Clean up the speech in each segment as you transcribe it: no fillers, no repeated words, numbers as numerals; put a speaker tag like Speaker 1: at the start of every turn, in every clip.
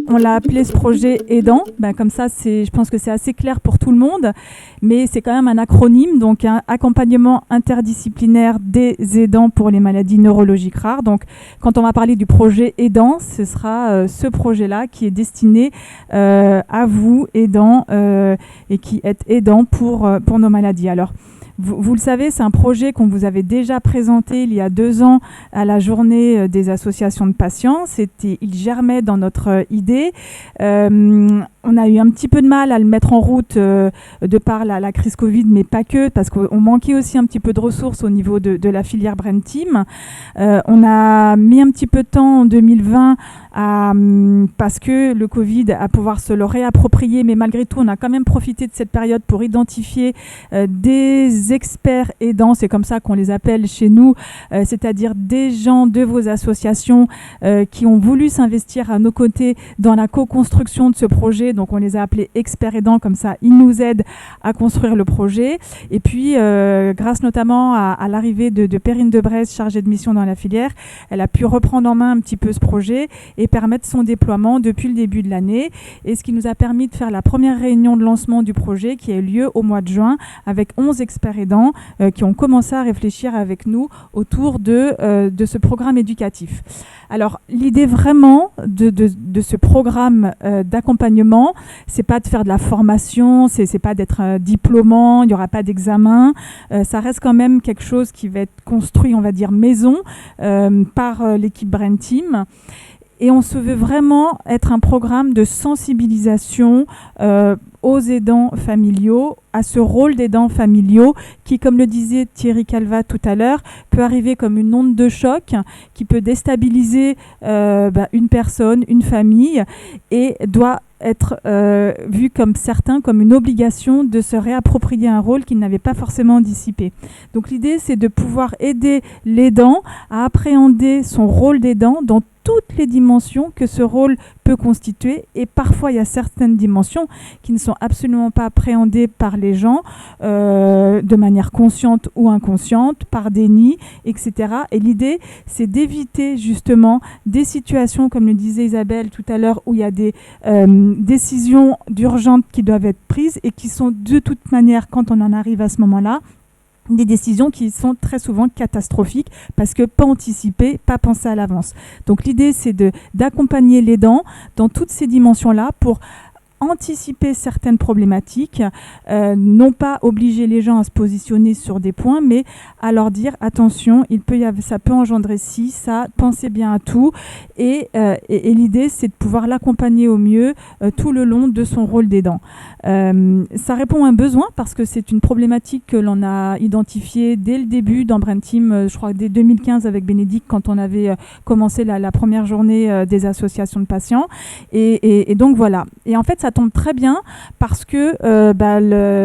Speaker 1: on l'a appelé ce projet aidant. Comme ça, je pense que c'est assez clair pour tout le monde, mais c'est quand même un acronyme, donc un accompagnement interdisciplinaire des aidants pour les maladies neurologiques rares. Donc, quand on va parler du projet aidant, ce sera ce projet-là qui est destiné à vous, aidants, et qui êtes aidants pour nos maladies. Alors, vous le savez, c'est un projet qu'on vous avait déjà présenté il y a 2 ans à la journée des associations de patients. Il germait dans notre idée. On a eu un petit peu de mal à le mettre en route de par la crise Covid, mais pas que, parce qu'on manquait aussi un petit peu de ressources au niveau de la filière Brain Team. On a mis un petit peu de temps en 2020 parce que le Covid, à pouvoir se le réapproprier, mais malgré tout, on a quand même profité de cette période pour identifier des experts aidants, c'est comme ça qu'on les appelle chez nous, c'est-à-dire des gens de vos associations qui ont voulu s'investir à nos côtés dans la co-construction de ce projet. Donc on les a appelés experts aidants, comme ça ils nous aident à construire le projet. Et puis grâce notamment à l'arrivée de Perrine Debresse, chargée de mission dans la filière, elle a pu reprendre en main un petit peu ce projet et permettre son déploiement depuis le début de l'année. Et ce qui nous a permis de faire la première réunion de lancement du projet qui a eu lieu au mois de juin avec 11 experts aidants qui ont commencé à réfléchir avec nous autour de ce programme éducatif. Alors l'idée vraiment de ce programme d'accompagnement, c'est pas de faire de la formation, c'est pas d'être diplômant, il n'y aura pas d'examen, ça reste quand même quelque chose qui va être construit, on va dire maison, par l'équipe Brain Team. Et on se veut vraiment être un programme de sensibilisation aux aidants familiaux, à ce rôle d'aidants familiaux qui, comme le disait Thierry Calvat tout à l'heure, peut arriver comme une onde de choc qui peut déstabiliser une personne, une famille, et doit être vu comme certains, comme une obligation de se réapproprier un rôle qu'il n'avait pas forcément anticipé. Donc l'idée, c'est de pouvoir aider l'aidant à appréhender son rôle d'aidant dans toutes les dimensions que ce rôle peut constituer, et parfois il y a certaines dimensions qui ne sont absolument pas appréhendées par les gens de manière consciente ou inconsciente, par déni, etc. Et l'idée, c'est d'éviter justement des situations, comme le disait Isabelle tout à l'heure, où il y a des décisions d'urgence qui doivent être prises et qui sont de toute manière, quand on en arrive à ce moment-là, des décisions qui sont très souvent catastrophiques parce que pas anticipées, pas pensées à l'avance. Donc l'idée, c'est d'accompagner l'aidant dans toutes ces dimensions-là pour anticiper certaines problématiques, non pas obliger les gens à se positionner sur des points, mais à leur dire attention, ça peut engendrer ci, ça, pensez bien à tout. Et l'idée, c'est de pouvoir l'accompagner au mieux tout le long de son rôle d'aidant. Ça répond à un besoin parce que c'est une problématique que l'on a identifiée dès le début dans Brain Team, je crois dès 2015 avec Bénédicte, quand on avait commencé la première journée des associations de patients. Et donc voilà. Et en fait, ça tombe très bien parce que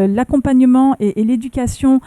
Speaker 1: l'accompagnement et l'éducation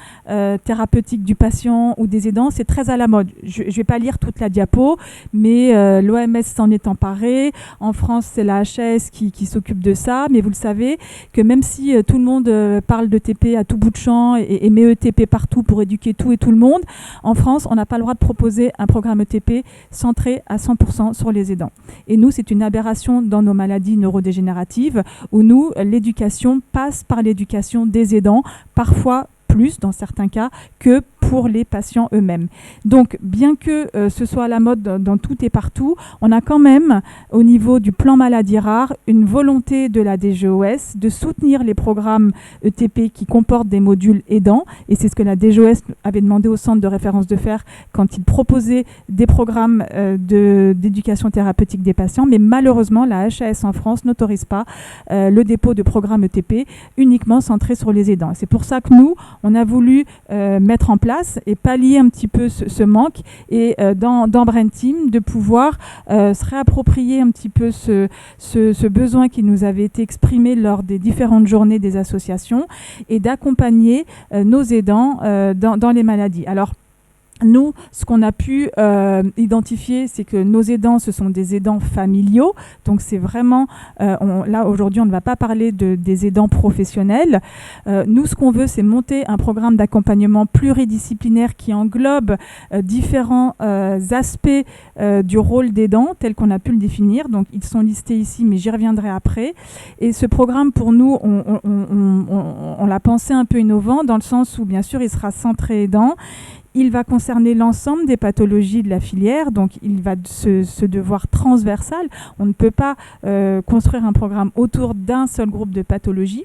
Speaker 1: thérapeutique du patient ou des aidants, c'est très à la mode. Je ne vais pas lire toute la diapo, mais l'OMS s'en est emparée. En France, c'est la HAS qui s'occupe de ça. Mais vous le savez que même si tout le monde parle de TP à tout bout de champ et met ETP partout pour éduquer tout et tout le monde, en France, on n'a pas le droit de proposer un programme ETP centré à 100% sur les aidants. Et nous, c'est une aberration dans nos maladies neurodégénératives où nous, l'éducation passe par l'éducation des aidants, parfois plus dans certains cas que pour les patients eux-mêmes. Donc, bien que ce soit à la mode dans tout et partout, on a quand même, au niveau du plan maladie rare, une volonté de la DGOS de soutenir les programmes ETP qui comportent des modules aidants. Et c'est ce que la DGOS avait demandé au centre de référence de faire quand il proposait des programmes d'éducation thérapeutique des patients. Mais malheureusement, la HAS en France n'autorise pas le dépôt de programmes ETP uniquement centrés sur les aidants. C'est pour ça que nous, on a voulu mettre en place et pallier un petit peu ce manque et dans Brain Team de pouvoir se réapproprier un petit peu ce besoin qui nous avait été exprimé lors des différentes journées des associations et d'accompagner nos aidants dans les maladies. Alors, Nous, ce qu'on a pu identifier, c'est que nos aidants, ce sont des aidants familiaux. Donc, c'est vraiment... là, aujourd'hui, on ne va pas parler des aidants professionnels. Nous, ce qu'on veut, c'est monter un programme d'accompagnement pluridisciplinaire qui englobe différents aspects du rôle d'aidant, tel qu'on a pu le définir. Donc, ils sont listés ici, mais j'y reviendrai après. Et ce programme, pour nous, on l'a pensé un peu innovant, dans le sens où, bien sûr, il sera centré aidant. Il va concerner l'ensemble des pathologies de la filière, donc il va se devoir transversal. On ne peut pas construire un programme autour d'un seul groupe de pathologies.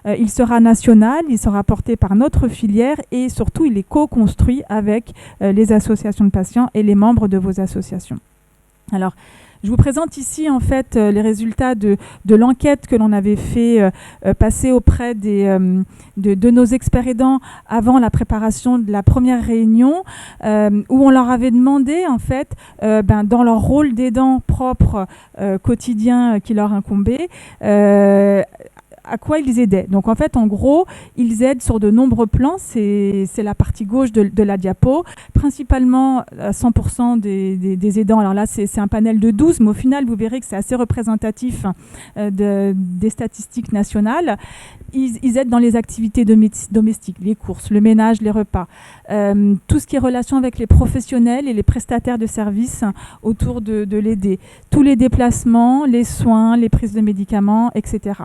Speaker 1: Il sera national, il sera porté par notre filière et surtout il est co-construit avec les associations de patients et les membres de vos associations. Alors, je vous présente ici en fait les résultats de l'enquête que l'on avait fait passer auprès de nos experts aidants avant la préparation de la première réunion où on leur avait demandé en fait dans leur rôle d'aidant propre quotidien qui leur incombait à quoi ils aidaient. Donc en fait, en gros, ils aident sur de nombreux plans. C'est la partie gauche de la diapo. Principalement, 100% des aidants. Alors là, c'est un panel de 12, mais au final, vous verrez que c'est assez représentatif des statistiques nationales. Ils aident dans les activités domestiques, les courses, le ménage, les repas. Tout ce qui est relation avec les professionnels et les prestataires de services autour de l'aider. Tous les déplacements, les soins, les prises de médicaments, etc.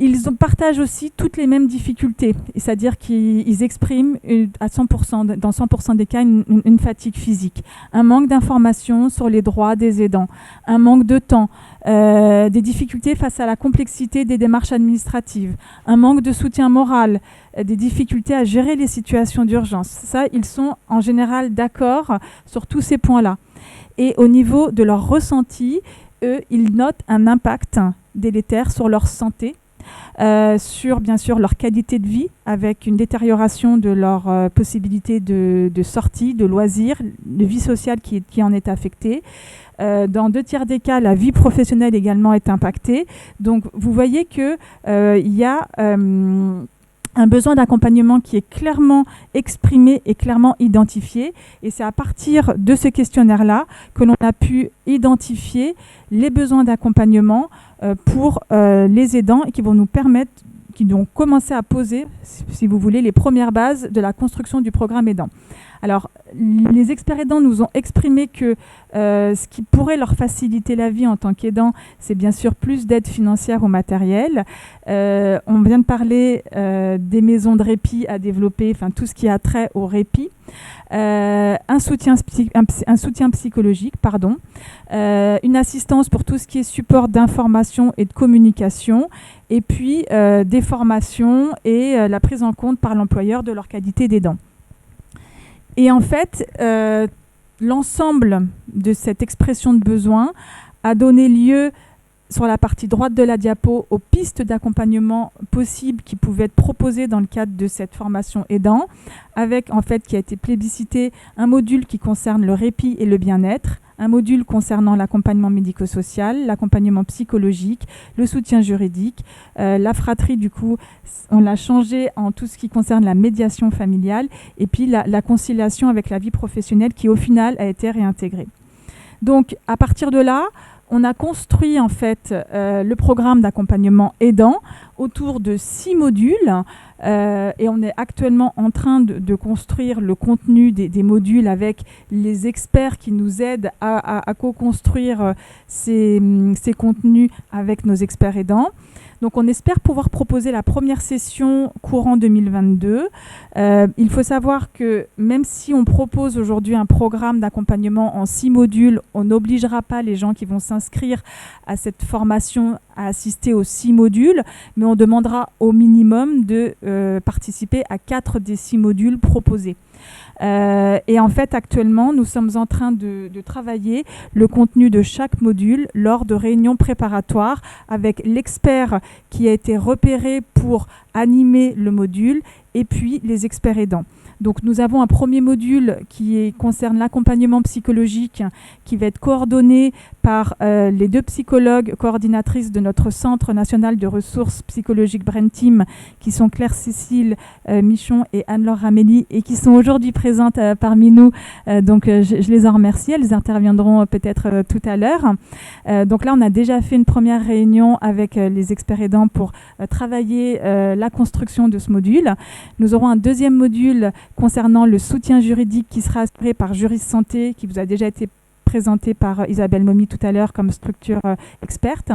Speaker 1: Ils partagent aussi toutes les mêmes difficultés, c'est-à-dire qu'ils expriment à 100%, dans 100% des cas une fatigue physique, un manque d'informations sur les droits des aidants, un manque de temps, des difficultés face à la complexité des démarches administratives, un manque de soutien moral, des difficultés à gérer les situations d'urgence. Ça, ils sont en général d'accord sur tous ces points-là. Et au niveau de leur ressenti, eux, ils notent un impact délétère sur leur santé, sur bien sûr leur qualité de vie avec une détérioration de leur possibilité de sortie, de loisirs, de vie sociale qui en est affectée. Dans 2/3 des cas, la vie professionnelle également est impactée. Donc vous voyez qu'il y a un besoin d'accompagnement qui est clairement exprimé et clairement identifié. Et c'est à partir de ce questionnaire-là que l'on a pu identifier les besoins d'accompagnement pour les aidants et qui vont nous permettre, qui vont commencer à poser, si vous voulez, les premières bases de la construction du programme aidant. Alors, les experts aidants nous ont exprimé que ce qui pourrait leur faciliter la vie en tant qu'aidant, c'est bien sûr plus d'aide financière ou matérielle. On vient de parler des maisons de répit à développer, enfin tout ce qui a trait au répit. Un soutien psychologique, une assistance pour tout ce qui est support d'information et de communication, et puis des formations et la prise en compte par l'employeur de leur qualité d'aidant. Et en fait, l'ensemble de cette expression de besoin a donné lieu, sur la partie droite de la diapo, aux pistes d'accompagnement possibles qui pouvaient être proposées dans le cadre de cette formation aidant, avec en fait qui a été plébiscité un module qui concerne le répit et le bien-être, un module concernant l'accompagnement médico-social, l'accompagnement psychologique, le soutien juridique, la fratrie, du coup, on l'a changé en tout ce qui concerne la médiation familiale, et puis la conciliation avec la vie professionnelle qui, au final, a été réintégrée. Donc, à partir de là, on a construit en fait le programme d'accompagnement aidant autour de 6 modules et on est actuellement en train de construire le contenu des modules avec les experts qui nous aident à co-construire ces contenus avec nos experts aidants. Donc on espère pouvoir proposer la première session courant 2022. Il faut savoir que même si on propose aujourd'hui un programme d'accompagnement en 6 modules, on n'obligera pas les gens qui vont s'inscrire à cette formation à assister aux 6 modules, mais on demandera au minimum de participer à 4 des 6 modules proposés. Et en fait, actuellement, nous sommes en train de travailler le contenu de chaque module lors de réunions préparatoires avec l'expert qui a été repéré pour animer le module et puis les experts aidants. Donc nous avons un premier module qui concerne l'accompagnement psychologique, qui va être coordonné par les 2 psychologues coordinatrices de notre Centre national de ressources psychologiques Brain Team, qui sont Claire-Cécile Michon et Anne-Laure Ramelli, et qui sont aujourd'hui présentes parmi nous. Donc je les en remercie, elles interviendront peut-être tout à l'heure. Donc là, on a déjà fait une première réunion avec les experts aidants pour travailler la construction de ce module. Nous aurons un deuxième module concernant le soutien juridique qui sera assuré par Juris Santé, qui vous a déjà été présenté par Isabelle Momy tout à l'heure comme structure experte.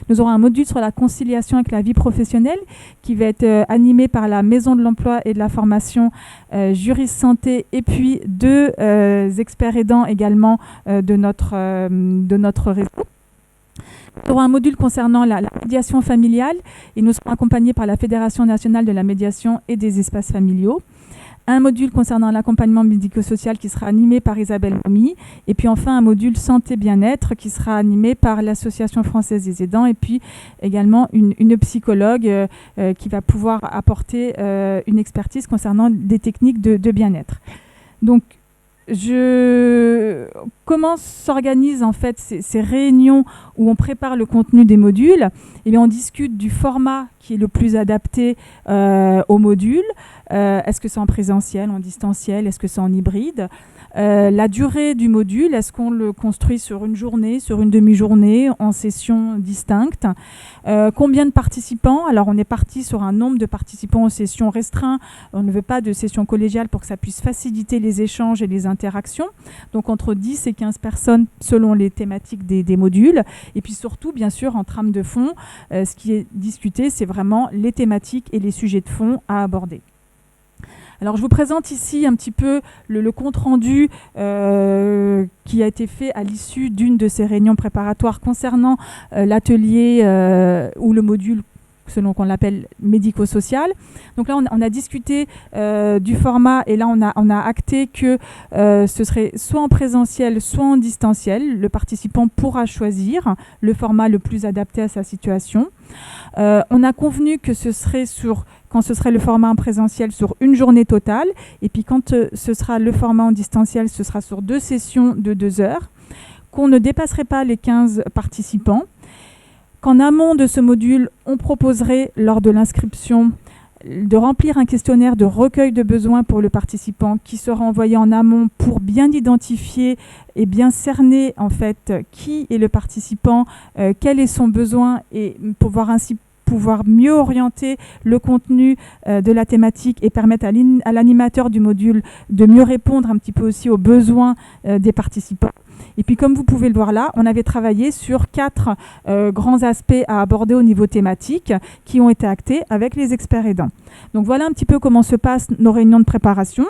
Speaker 1: Nous aurons un module sur la conciliation avec la vie professionnelle qui va être animé par la Maison de l'Emploi et de la Formation Juris Santé, et puis 2 experts aidants également de notre réseau. Nous aurons un module concernant la médiation familiale et nous serons accompagnés par la Fédération nationale de la médiation et des espaces familiaux. Un module concernant l'accompagnement médico-social qui sera animé par Isabelle Momy. Et puis enfin un module santé-bien-être qui sera animé par l'Association française des aidants, et puis également une psychologue qui va pouvoir apporter une expertise concernant des techniques de bien-être. Donc, comment s'organisent en fait ces réunions où on prépare le contenu des modules? Eh bien, on discute du format qui est le plus adapté au module. Est-ce que c'est en présentiel, en distanciel, est-ce que c'est en hybride? La durée du module, est-ce qu'on le construit sur une journée, sur une demi-journée, en sessions distinctes? Combien de participants? Alors on est parti sur un nombre de participants aux sessions restreints. On ne veut pas de sessions collégiales pour que ça puisse faciliter les échanges et les interactions. Donc entre 10 et 15 personnes selon les thématiques des modules. Et puis surtout, bien sûr, en trame de fond, ce qui est discuté, c'est vraiment les thématiques et les sujets de fond à aborder. Alors je vous présente ici un petit peu le compte-rendu qui a été fait à l'issue d'une de ces réunions préparatoires concernant l'atelier ou le module selon qu'on l'appelle médico-social. Donc là, on a discuté du format, et là, on a acté que ce serait soit en présentiel, soit en distanciel. Le participant pourra choisir le format le plus adapté à sa situation. On a convenu que quand ce serait le format en présentiel, sur une journée totale, et puis quand ce sera le format en distanciel, ce sera sur 2 sessions de 2 heures, qu'on ne dépasserait pas les 15 participants, qu'en amont de ce module, on proposerait lors de l'inscription de remplir un questionnaire de recueil de besoins pour le participant qui sera envoyé en amont pour bien identifier et bien cerner en fait qui est le participant, quel est son besoin, et pouvoir mieux orienter le contenu de la thématique et permettre à l'animateur du module de mieux répondre un petit peu aussi aux besoins des participants. Et puis comme vous pouvez le voir là, on avait travaillé sur 4 grands aspects à aborder au niveau thématique qui ont été actés avec les experts aidants. Donc voilà un petit peu comment se passent nos réunions de préparation.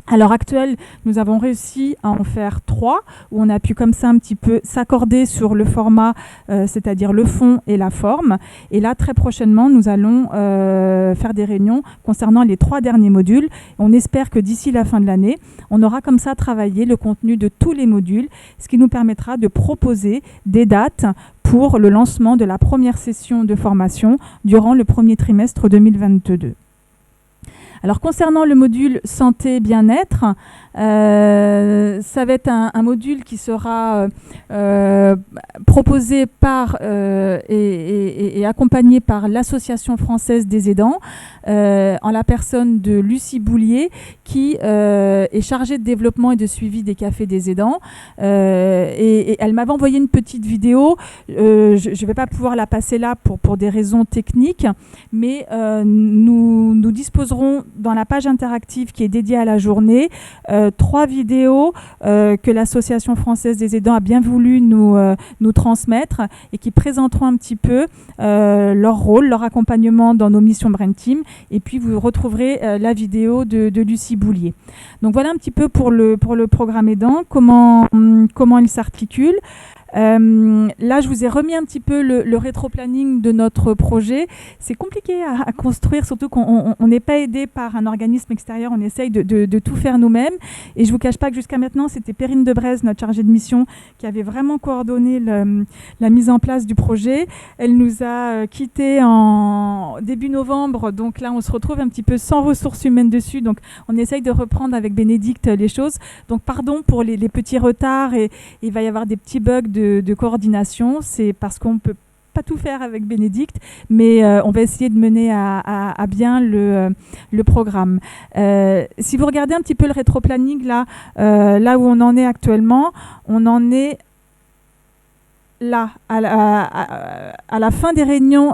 Speaker 1: À l'heure actuelle, nous avons réussi à en faire 3, où on a pu comme ça un petit peu s'accorder sur le format, c'est-à-dire le fond et la forme. Et là, très prochainement, nous allons faire des réunions concernant les 3 derniers modules. On espère que d'ici la fin de l'année, on aura comme ça travaillé le contenu de tous les modules, ce qui nous permettra de proposer des dates pour le lancement de la première session de formation durant le premier trimestre 2022. Alors concernant le module santé-bien-être, ça va être un module qui sera proposé par et accompagné par l'Association française des aidants, en la personne de Lucie Boulier, qui est chargée de développement et de suivi des cafés des aidants. Et elle m'avait envoyé une petite vidéo. Je ne vais pas pouvoir la passer là pour des raisons techniques, mais nous disposerons dans la page interactive qui est dédiée à la journée 3 vidéos que l'Association française des aidants a bien voulu nous transmettre et qui présenteront un petit peu leur rôle, leur accompagnement dans nos missions Brain Team. Et puis vous retrouverez la vidéo de Lucie Boulier. Donc voilà un petit peu pour le programme aidant, comment il s'articule. Là, je vous ai remis un petit peu le rétro-planning de notre projet. C'est compliqué à construire, surtout qu'on n'est pas aidé par un organisme extérieur. On essaye de tout faire nous-mêmes. Et je ne vous cache pas que jusqu'à maintenant, c'était Perrine Debrez, notre chargée de mission, qui avait vraiment coordonné la mise en place du projet. Elle nous a quittés en début novembre. Donc là, on se retrouve un petit peu sans ressources humaines dessus. Donc on essaye de reprendre avec Bénédicte les choses. Donc pardon pour les petits retards et il va y avoir des petits bugs de coordination. C'est parce qu'on peut pas tout faire avec Bénédicte, mais on va essayer de mener à bien le programme. Si vous regardez un petit peu le rétro-planning, là où on en est actuellement, on en est là, à la fin des réunions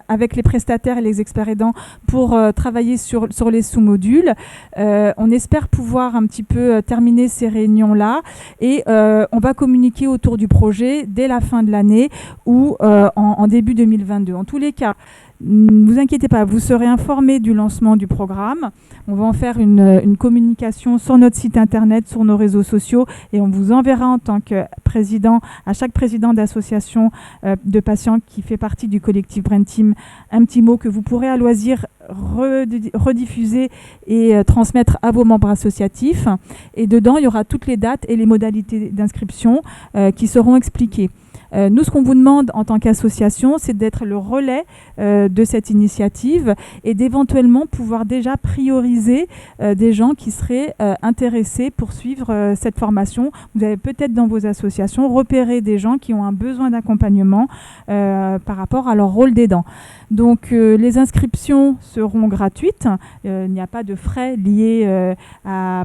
Speaker 1: avec les prestataires et les experts aidants pour travailler sur les sous-modules. On espère pouvoir un petit peu terminer ces réunions-là et on va communiquer autour du projet dès la fin de l'année ou en début 2022. En tous les cas, ne vous inquiétez pas, vous serez informés du lancement du programme. On va en faire une communication sur notre site internet, sur nos réseaux sociaux et on vous enverra en tant que président, à chaque président d'association de patients qui fait partie du collectif Brain Team, un petit mot que vous pourrez à loisir rediffuser et transmettre à vos membres associatifs. Et dedans, il y aura toutes les dates et les modalités d'inscription qui seront expliquées. Nous, ce qu'on vous demande en tant qu'association, c'est d'être le relais de cette initiative et d'éventuellement pouvoir déjà prioriser des gens qui seraient intéressés pour suivre cette formation. Vous avez peut-être dans vos associations repéré des gens qui ont un besoin d'accompagnement par rapport à leur rôle d'aidant. Donc les inscriptions seront gratuites, il n'y a pas de frais liés à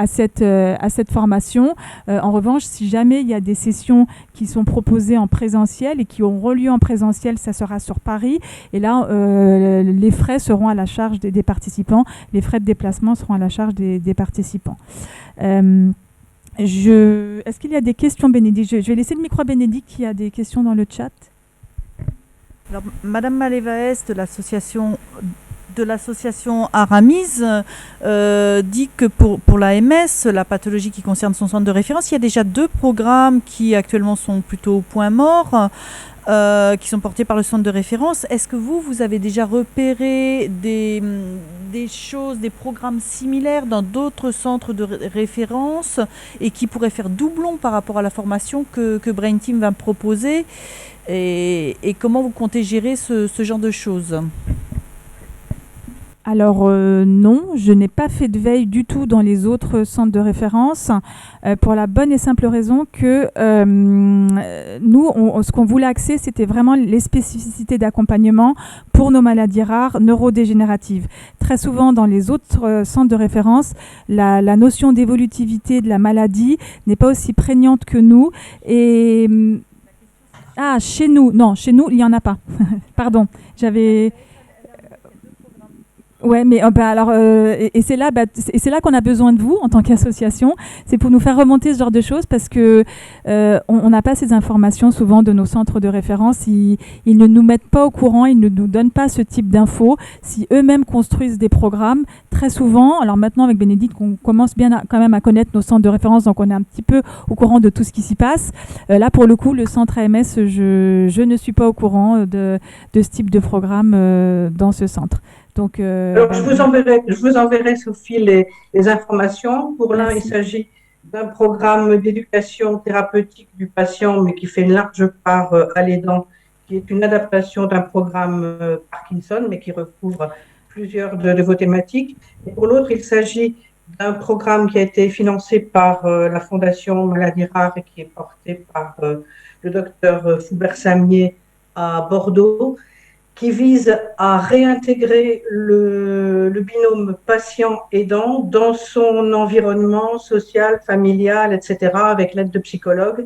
Speaker 1: cette formation. En revanche, si jamais il y a des sessions qui sont proposées en présentiel et qui auront lieu en présentiel, ça sera sur Paris. Et là, les frais seront à la charge des participants. Les frais de déplacement seront à la charge des participants. Est-ce qu'il y a des questions, Bénédicte? Je vais laisser le micro à Bénédicte qui a des questions dans le chat.
Speaker 2: Alors, Madame Malévaès de l'association Aramis dit que pour l'AMS, la pathologie qui concerne son centre de référence, il y a déjà 2 programmes qui actuellement sont plutôt au point mort, qui sont portés par le centre de référence. Est-ce que vous avez déjà repéré des choses, des programmes similaires dans d'autres centres de référence et qui pourraient faire doublon par rapport à la formation que Brain Team va proposer et comment vous comptez gérer ce genre de choses ?
Speaker 1: Alors non, je n'ai pas fait de veille du tout dans les autres centres de référence pour la bonne et simple raison que nous, ce qu'on voulait axer, c'était vraiment les spécificités d'accompagnement pour nos maladies rares neurodégénératives. Très souvent, dans les autres centres de référence, la notion d'évolutivité de la maladie n'est pas aussi prégnante que nous. Et chez nous, il n'y en a pas. Pardon, j'avais... Ouais, mais c'est là qu'on a besoin de vous en tant qu'association. C'est pour nous faire remonter ce genre de choses parce que on n'a pas ces informations souvent de nos centres de référence. Ils ne nous mettent pas au courant, ils ne nous donnent pas ce type d'infos. Si eux-mêmes construisent des programmes, très souvent, alors maintenant avec Bénédicte, on commence bien quand même à connaître nos centres de référence, donc on est un petit peu au courant de tout ce qui s'y passe. Là, pour le coup, le centre AMS, je ne suis pas au courant de ce type de programme dans ce centre. Donc,
Speaker 3: alors, je vous enverrai, Sophie, les informations. Pour l'un, il s'agit d'un programme d'éducation thérapeutique du patient, mais qui fait une large part à l'aidant, qui est une adaptation d'un programme Parkinson, mais qui recouvre plusieurs de vos thématiques. Et pour l'autre, il s'agit d'un programme qui a été financé par la Fondation Maladies Rares et qui est porté par le docteur Foubert-Samier à Bordeaux, qui vise à réintégrer le binôme patient-aidant dans son environnement social, familial, etc., avec l'aide de psychologues,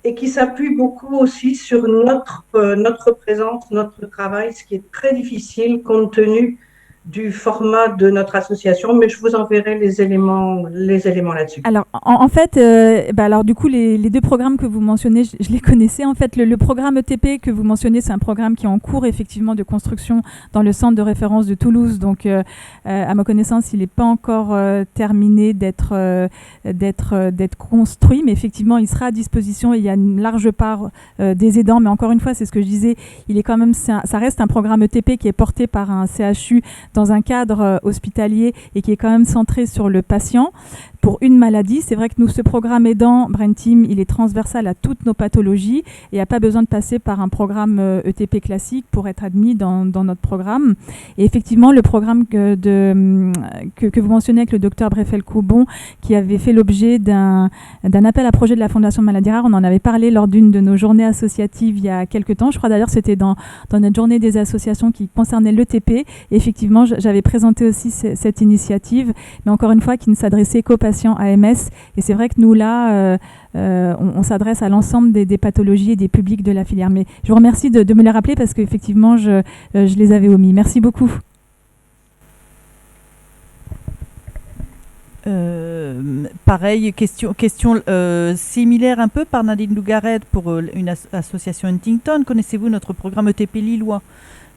Speaker 3: et qui s'appuie beaucoup aussi sur notre présence, notre travail, ce qui est très difficile compte tenu du format de notre association, mais je vous enverrai les éléments là-dessus.
Speaker 1: Alors, en fait, alors du coup, les deux programmes que vous mentionnez, je les connaissais. En fait, le programme ETP que vous mentionnez, c'est un programme qui est en cours effectivement de construction dans le centre de référence de Toulouse. Donc, à ma connaissance, il n'est pas encore terminé d'être construit, mais effectivement, il sera à disposition. Il y a une large part des aidants, mais encore une fois, c'est ce que je disais, il est quand même, ça reste un programme ETP qui est porté par un CHU dans un cadre hospitalier et qui est quand même centré sur le patient pour une maladie. C'est vrai que nous, ce programme aidant, Brain Team, il est transversal à toutes nos pathologies et il n'y a pas besoin de passer par un programme ETP classique pour être admis dans notre programme. Et effectivement, le programme que vous mentionnez avec le docteur Breffel-Coubon, qui avait fait l'objet d'un appel à projet de la Fondation Maladies Rares, on en avait parlé lors d'une de nos journées associatives il y a quelques temps. Je crois d'ailleurs c'était dans notre journée des associations qui concernait l'ETP. Et effectivement, j'avais présenté aussi cette initiative, mais encore une fois, qui ne s'adressait qu'aux patients AMS. Et c'est vrai que nous, là, on s'adresse à l'ensemble des pathologies et des publics de la filière. Mais je vous remercie de me les rappeler parce qu'effectivement, je les avais omis. Merci beaucoup.
Speaker 2: Pareil, question similaire un peu par Nadine Lougaret pour une association Huntington. Connaissez-vous notre programme ETP lillois?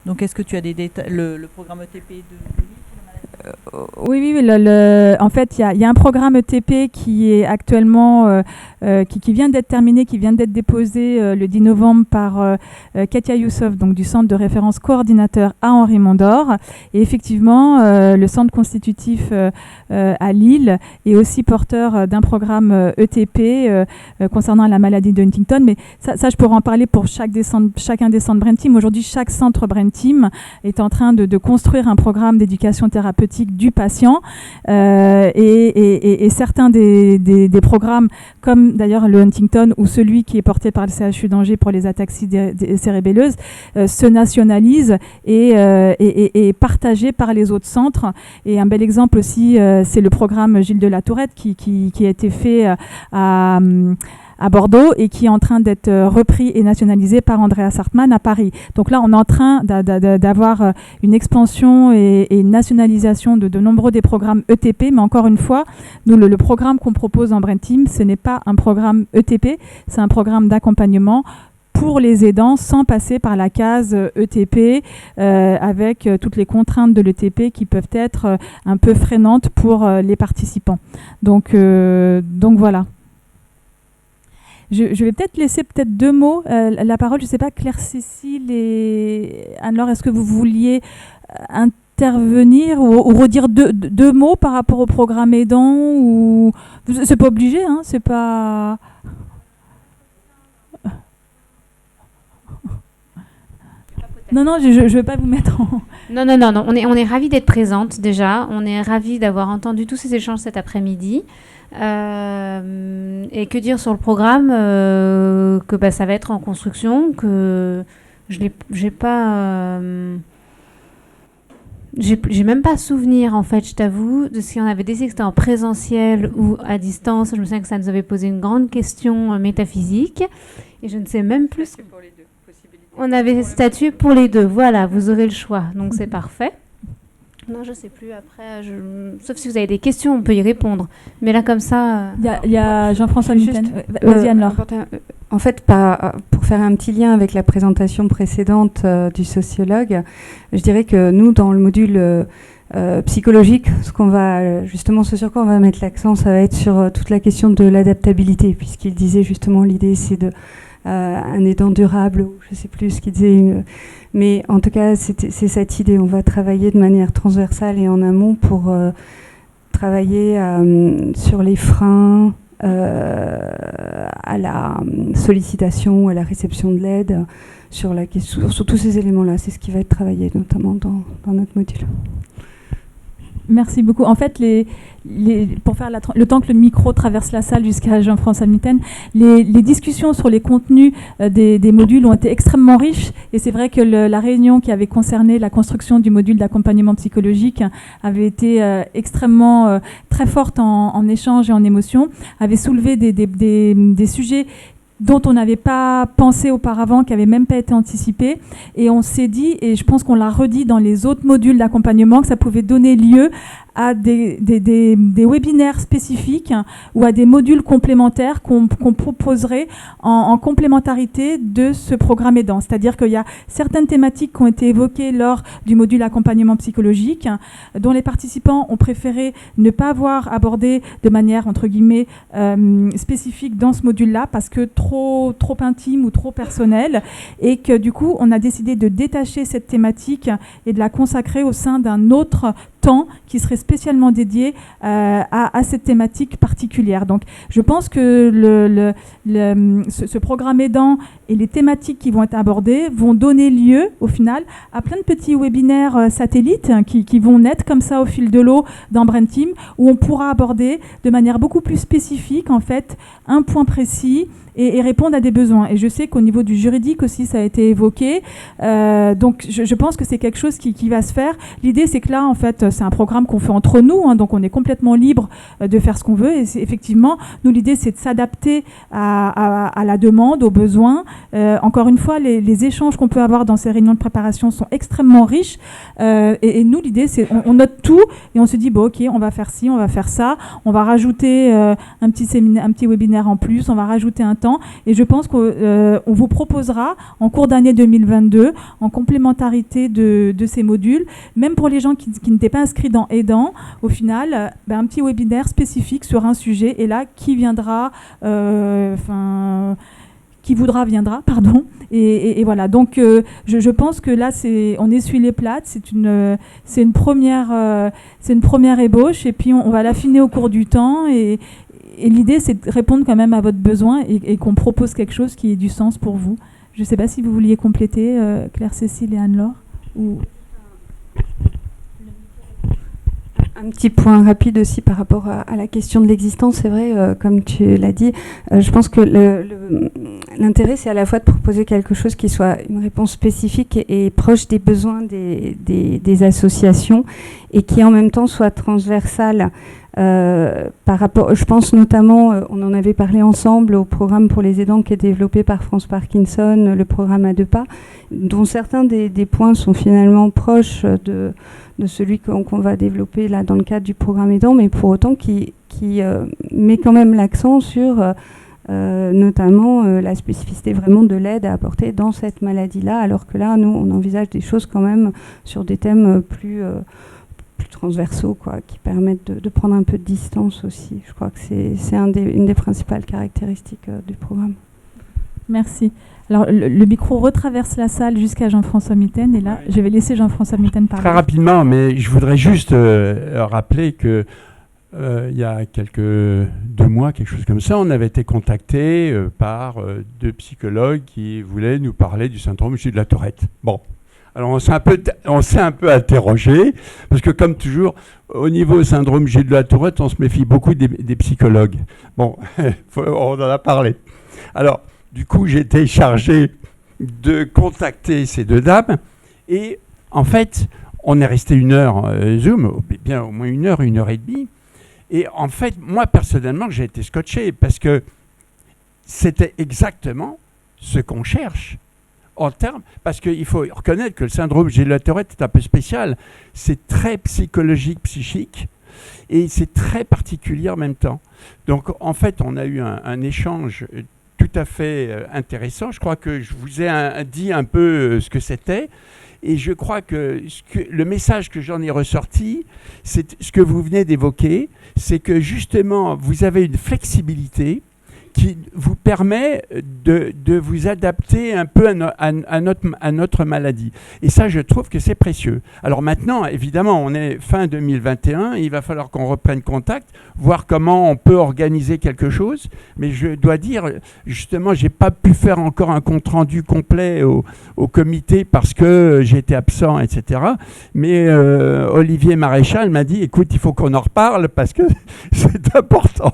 Speaker 2: Donc, est-ce que tu as des détails, le programme ETP de
Speaker 1: Oui, en fait, il y a un programme ETP qui est actuellement, qui vient d'être terminé, qui vient d'être déposé le 10 novembre par Katia Youssef, donc du centre de référence coordinateur à Henri Mondor. Et effectivement, le centre constitutif à Lille est aussi porteur d'un programme ETP concernant la maladie de Huntington. Mais ça, je pourrais en parler pour chacun des centres Brain Team. Aujourd'hui, chaque centre Brain Team est en train de construire un programme d'éducation thérapeutique du patient et certains des programmes, comme d'ailleurs le Huntington ou celui qui est porté par le CHU d'Angers pour les ataxies cérébelleuses, se nationalisent et partagés par les autres centres. Et un bel exemple aussi, c'est le programme Gilles de la Tourette qui a été fait à Bordeaux et qui est en train d'être repris et nationalisé par Andrea Sartman à Paris. Donc là, on est en train d'avoir une expansion et une nationalisation de nombreux des programmes ETP, mais encore une fois, nous, le programme qu'on propose en Brain Team, ce n'est pas un programme ETP, c'est un programme d'accompagnement pour les aidants sans passer par la case ETP avec toutes les contraintes de l'ETP qui peuvent être un peu freinantes pour les participants. Donc voilà. Je vais peut-être laisser deux mots la parole. Je ne sais pas, Claire-Cécile et Anne-Laure, est-ce que vous vouliez intervenir ou redire deux mots par rapport au programme aidant ou... C'est pas obligé, hein, c'est pas... Non, je ne vais pas vous mettre en...
Speaker 4: Non. On est ravis d'être présente déjà. On est ravis d'avoir entendu tous ces échanges cet après-midi. Et que dire sur le programme que ça va être en construction, que j'ai même pas souvenir en fait, je t'avoue, de si on avait décidé que c'était en présentiel ou à distance. Je me souviens que ça nous avait posé une grande question métaphysique et je ne sais même plus. Pour les deux possibilités. On avait statué pour les deux. Voilà, vous aurez le choix, donc c'est parfait. Non, je sais plus. Après, sauf si vous avez des questions, on peut y répondre. Mais là, comme ça...
Speaker 1: Il y a Jean-François Mitten. Vas-y, Anne-Laure.
Speaker 5: En fait, pour faire un petit lien avec la présentation précédente du sociologue, je dirais que nous, dans le module psychologique, ce sur quoi on va mettre l'accent, ça va être sur toute la question de l'adaptabilité, puisqu'il disait justement l'idée, c'est de un aidant durable, ou je ne sais plus ce qu'il disait... Mais en tout cas, c'est cette idée. On va travailler de manière transversale et en amont pour travailler sur les freins à la sollicitation, à la réception de l'aide, sur tous ces éléments-là. C'est ce qui va être travaillé notamment dans notre module.
Speaker 1: Merci beaucoup. En fait, pour faire le temps que le micro traverse la salle jusqu'à Jean-François Mitten, les discussions sur les contenus des modules ont été extrêmement riches. Et c'est vrai que la réunion qui avait concerné la construction du module d'accompagnement psychologique avait été extrêmement très forte en échange et en émotion, avait soulevé des sujets dont on n'avait pas pensé auparavant, qui n'avait même pas été anticipé. Et on s'est dit, et je pense qu'on l'a redit dans les autres modules d'accompagnement, que ça pouvait donner lieu à des webinaires spécifiques ou à des modules complémentaires qu'on proposerait en complémentarité de ce programme aidant. C'est-à-dire qu'il y a certaines thématiques qui ont été évoquées lors du module accompagnement psychologique, dont les participants ont préféré ne pas avoir abordé de manière, entre guillemets, spécifique dans ce module-là, parce que trop intime ou trop personnel, et que du coup, on a décidé de détacher cette thématique et de la consacrer au sein d'un autre temps qui serait spécialement dédié à cette thématique particulière. Donc, je pense que ce programme aidant et les thématiques qui vont être abordées vont donner lieu, au final, à plein de petits webinaires satellites qui vont naître comme ça au fil de l'eau dans Brain Team, où on pourra aborder de manière beaucoup plus spécifique, en fait, un point précis et répondre à des besoins. Et je sais qu'au niveau du juridique aussi, ça a été évoqué. Donc, je pense que c'est quelque chose qui va se faire. L'idée, c'est que là, en fait, c'est un programme qu'on fait entre nous, hein, donc on est complètement libre de faire ce qu'on veut. Et effectivement, nous, l'idée, c'est de s'adapter à la demande, aux besoins. Encore une fois, les échanges qu'on peut avoir dans ces réunions de préparation sont extrêmement riches. Et nous, l'idée, c'est on note tout et on se dit, bon, OK, on va faire ci, on va faire ça. On va rajouter un petit webinaire en plus. On va rajouter un temps. Et je pense qu'on vous proposera en cours d'année 2022, en complémentarité de ces modules, même pour les gens qui n'étaient pas inscrits dans Aidant, au final, un petit webinaire spécifique sur un sujet. Et là, qui viendra, qui voudra viendra, pardon. Et voilà. Donc, je pense que là, on essuie les plates. C'est une première ébauche. Et puis, on va l'affiner au cours du temps. Et l'idée, c'est de répondre quand même à votre besoin et qu'on propose quelque chose qui ait du sens pour vous. Je ne sais pas si vous vouliez compléter, Claire-Cécile et Anne-Laure.
Speaker 5: Un petit point rapide aussi par rapport à la question de l'existence. C'est vrai, comme tu l'as dit, je pense que l'intérêt, c'est à la fois de proposer quelque chose qui soit une réponse spécifique et proche des besoins des associations et qui en même temps soit transversale. Par rapport, je pense notamment, on en avait parlé ensemble au programme pour les aidants qui est développé par France Parkinson, le programme à 2 pas, dont certains des points sont finalement proches de celui qu'on va développer là dans le cadre du programme aidant, mais pour autant qui met quand même l'accent sur notamment la spécificité vraiment de l'aide à apporter dans cette maladie-là, alors que là, nous, on envisage des choses quand même sur des thèmes plus transversaux, quoi, qui permettent de prendre un peu de distance aussi. Je crois que c'est une des principales caractéristiques du programme.
Speaker 1: Merci. Alors, le micro retraverse la salle jusqu'à Jean-François Mitten. Et là, je vais laisser Jean-François Mitten parler.
Speaker 6: Très rapidement, mais je voudrais juste rappeler que il y a 2 mois, quelque chose comme ça, on avait été contacté par 2 psychologues qui voulaient nous parler du syndrome Gilles de la Tourette. Bon. Alors, on s'est un peu interrogé, parce que comme toujours, au niveau syndrome Gilles de la Tourette, on se méfie beaucoup des psychologues. Bon, on en a parlé. Alors, du coup, j'ai été chargé de contacter ces 2 dames, et en fait, on est resté 1 heure Zoom, bien au moins 1 heure, 1 heure et demie, et en fait, moi, personnellement, j'ai été scotché, parce que c'était exactement ce qu'on cherche. En termes, parce qu'il faut reconnaître que le syndrome Gilles de la Tourette est un peu spécial. C'est très psychologique, psychique, et c'est très particulier en même temps. Donc, en fait, on a eu un échange tout à fait intéressant. Je crois que je vous ai dit un peu ce que c'était, et je crois que le message que j'en ai ressorti, c'est ce que vous venez d'évoquer, c'est que justement, vous avez une flexibilité qui vous permet de vous adapter un peu à notre maladie. Et ça, je trouve que c'est précieux. Alors maintenant, évidemment, on est fin 2021, il va falloir qu'on reprenne contact, voir comment on peut organiser quelque chose. Mais je dois dire, justement, je n'ai pas pu faire encore un compte-rendu complet au comité parce que j'étais absent, etc. Mais Olivier Maréchal m'a dit, écoute, il faut qu'on en reparle parce que c'est important.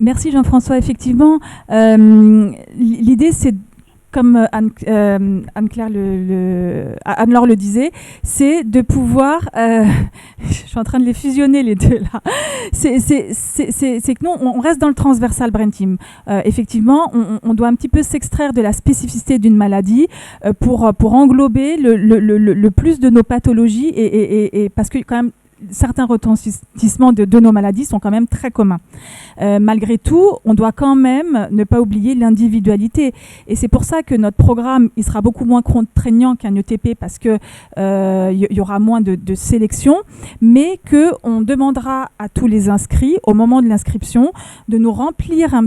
Speaker 1: Merci Jean-François. Effectivement, l'idée c'est comme Anne-Laure le disait, c'est de pouvoir... je suis en train de les fusionner les deux là. C'est que nous, on reste dans le transversal brain team. Effectivement, on doit un petit peu s'extraire de la spécificité d'une maladie pour englober le plus de nos pathologies et parce que quand même certains retentissements de nos maladies sont quand même très communs. Malgré tout, on doit quand même ne pas oublier l'individualité. Et c'est pour ça que notre programme, il sera beaucoup moins contraignant qu'un ETP parce que y aura moins de sélection, mais qu'on demandera à tous les inscrits, au moment de l'inscription, de nous remplir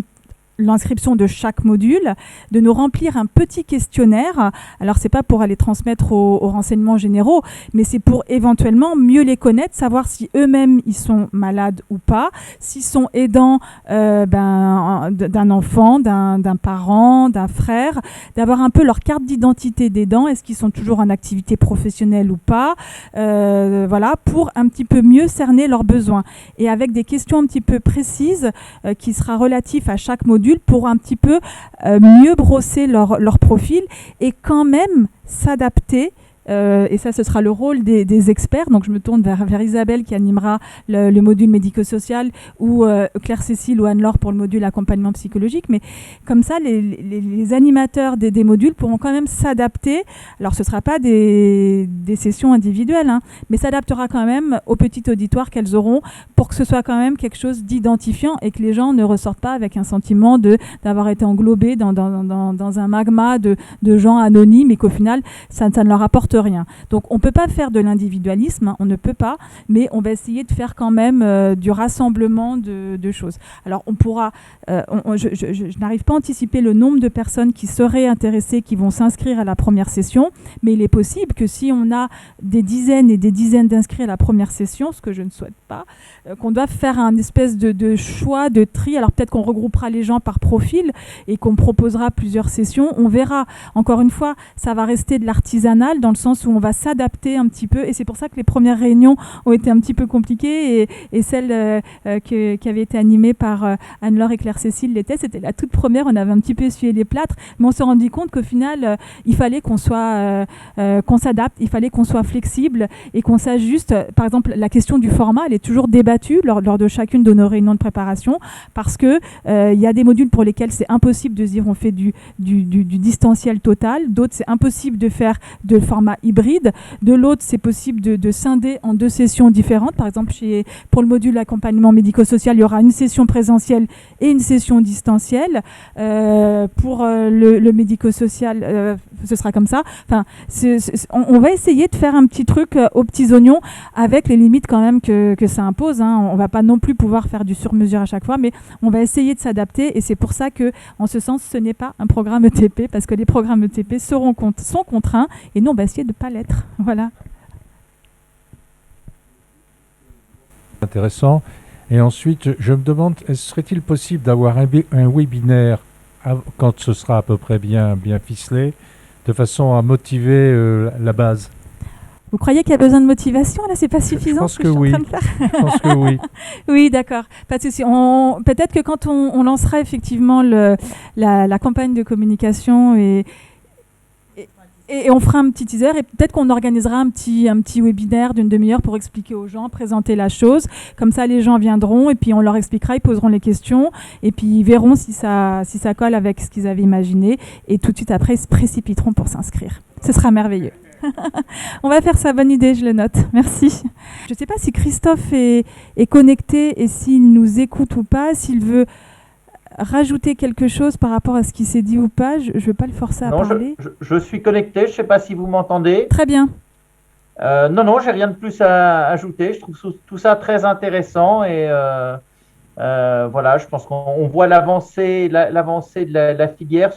Speaker 1: l'inscription de chaque module, de nous remplir un petit questionnaire. Alors, c'est pas pour aller transmettre aux renseignements généraux, mais c'est pour éventuellement mieux les connaître, savoir si eux-mêmes ils sont malades ou pas, s'ils sont aidants d'un enfant, d'un parent, d'un frère, d'avoir un peu leur carte d'identité d'aidant, est-ce qu'ils sont toujours en activité professionnelle ou pas, voilà, pour un petit peu mieux cerner leurs besoins. Et avec des questions un petit peu précises qui sera relatif à chaque module, pour un petit peu mieux brosser leur profil et quand même s'adapter. Et ça, ce sera le rôle des experts. Donc, je me tourne vers Isabelle qui animera le module médico-social ou Claire-Cécile ou Anne-Laure pour le module accompagnement psychologique. Mais comme ça, les animateurs des modules pourront quand même s'adapter. Alors, ce ne sera pas des sessions individuelles, hein, mais s'adaptera quand même au petit auditoire qu'elles auront pour que ce soit quand même quelque chose d'identifiant et que les gens ne ressortent pas avec un sentiment d'avoir été englobés dans un magma de gens anonymes et qu'au final, ça ne leur apporte rien. Donc on ne peut pas faire de l'individualisme, hein, on ne peut pas, mais on va essayer de faire quand même du rassemblement de choses. Alors on pourra, je n'arrive pas à anticiper le nombre de personnes qui seraient intéressées, qui vont s'inscrire à la première session, mais il est possible que si on a des dizaines et des dizaines d'inscrits à la première session, ce que je ne souhaite pas, qu'on doit faire un espèce de choix, de tri. Alors peut-être qu'on regroupera les gens par profil et qu'on proposera plusieurs sessions. On verra. Encore une fois, ça va rester de l'artisanal dans le sens où on va s'adapter un petit peu. Et c'est pour ça que les premières réunions ont été un petit peu compliquées et celle qui avait été animée par Anne-Laure et Claire-Cécile l'était. C'était la toute première. On avait un petit peu essuyé les plâtres, mais on s'est rendu compte qu'au final, il fallait qu'on s'adapte, il fallait qu'on soit flexible et qu'on s'ajuste. Par exemple, la question du format, elle est toujours débattue lors de chacune de nos réunions de préparation parce que y a des modules pour lesquels c'est impossible de se dire on fait du distanciel total, d'autres c'est impossible de faire de format hybride, de l'autre c'est possible de scinder en 2 sessions différentes. Par exemple, pour le module accompagnement médico-social, il y aura une session présentielle et une session distancielle. Pour le médico-social, ce sera comme ça. Enfin, on va essayer de faire un petit truc aux petits oignons avec les limites quand même que ça impose, hein. On ne va pas non plus pouvoir faire du sur-mesure à chaque fois, mais on va essayer de s'adapter et c'est pour ça que, en ce sens, ce n'est pas un programme ETP parce que les programmes ETP sont contraints et nous, on va essayer de ne pas l'être. Voilà.
Speaker 7: Intéressant. Et ensuite, je me demande, serait-il possible d'avoir un webinaire quand ce sera à peu près bien ficelé, de façon à motiver la base?
Speaker 1: Vous croyez qu'il y a besoin de motivation? Là, c'est pas suffisant.
Speaker 7: Je pense que oui. Je pense que oui.
Speaker 1: Oui, d'accord. Pas de souci. Peut-être que quand on lancera effectivement la campagne de communication et on fera un petit teaser et peut-être qu'on organisera un petit webinaire d'une demi-heure pour expliquer aux gens, présenter la chose. Comme ça, les gens viendront et puis on leur expliquera, ils poseront les questions et puis ils verront si ça colle avec ce qu'ils avaient imaginé et tout de suite après, ils se précipiteront pour s'inscrire. Ce sera merveilleux. On va faire ça, bonne idée, je le note. Merci. Je ne sais pas si Christophe est connecté et s'il nous écoute ou pas, s'il veut rajouter quelque chose par rapport à ce qui s'est dit ou pas. Je ne veux pas le forcer à parler.
Speaker 8: Je suis connecté, je ne sais pas si vous m'entendez.
Speaker 1: Très bien.
Speaker 8: Non, j'ai rien de plus à ajouter. Je trouve tout ça très intéressant et voilà, je pense qu'on voit l'avancée de la filière,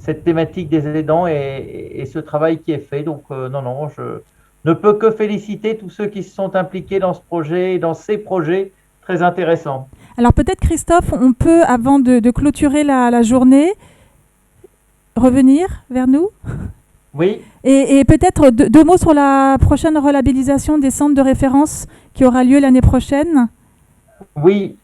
Speaker 8: cette thématique des aidants et ce travail qui est fait. Donc non, je ne peux que féliciter tous ceux qui se sont impliqués dans ce projet et dans ces projets très intéressants.
Speaker 1: Alors peut-être Christophe, on peut, avant de clôturer la journée, revenir vers nous?
Speaker 8: Oui.
Speaker 1: Et peut-être 2 mots sur la prochaine relabellisation des centres de référence qui aura lieu l'année prochaine?
Speaker 8: Oui,